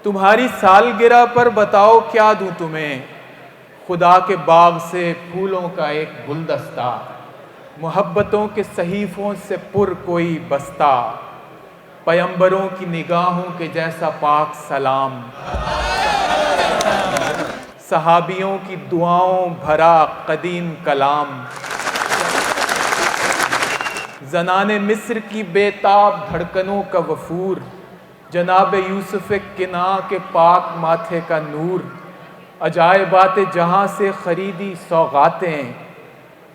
تمہاری سالگرہ پر بتاؤ کیا دوں تمہیں، خدا کے باغ سے پھولوں کا ایک گلدستہ، محبتوں کے صحیفوں سے پر کوئی بستہ، پیمبروں کی نگاہوں کے جیسا پاک سلام، صحابیوں کی دعاؤں بھرا قدیم کلام، زنان مصر کی بے تاب دھڑکنوں کا وفور، جناب یوسف کناں کے پاک ماتھے کا نور، عجائبات جہاں سے خریدی سوغاتیں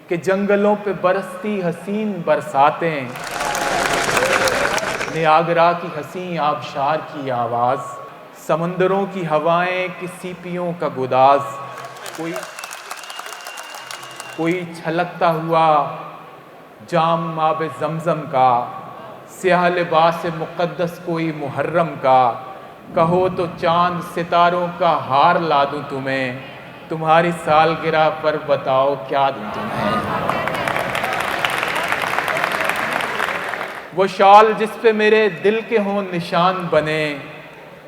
کہ جنگلوں پہ برستی حسین برساتیں، نیاگرا کی حسین آبشار کی آواز، سمندروں کی ہوائیں کہ سیپیوں کا گداز، کوئی چھلکتا ہوا جام آب زمزم کا، سیاہ لباس مقدس کوئی محرم کا، کہو تو چاند ستاروں کا ہار لا دوں تمہیں، تمہاری سالگرہ پر بتاؤ کیا دوں تمہیں۔ وہ شال جس پہ میرے دل کے ہوں نشان بنے،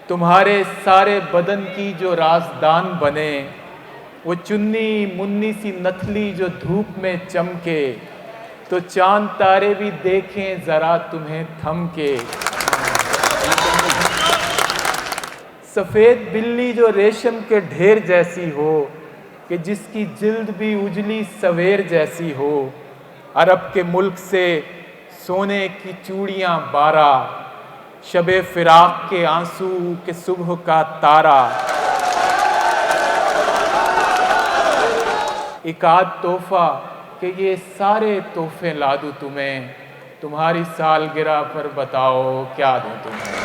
تمہارے سارے بدن کی جو رازدان بنے، وہ چنی منی سی نتھلی جو دھوپ میں چمکے، تو چاند تارے بھی دیکھیں ذرا تمہیں تھم کے، سفید بلی جو ریشم کے ڈھیر جیسی ہو کہ جس کی جلد بھی اجلی سویر جیسی ہو، عرب کے ملک سے سونے کی چوڑیاں بارہ، شب فراق کے آنسو کہ صبح کا تارا، ایک آدھ تحفہ کہ یہ سارے تحفے لا دوں تمہیں، تمہاری سالگرہ پر بتاؤ کیا دوں تمہیں۔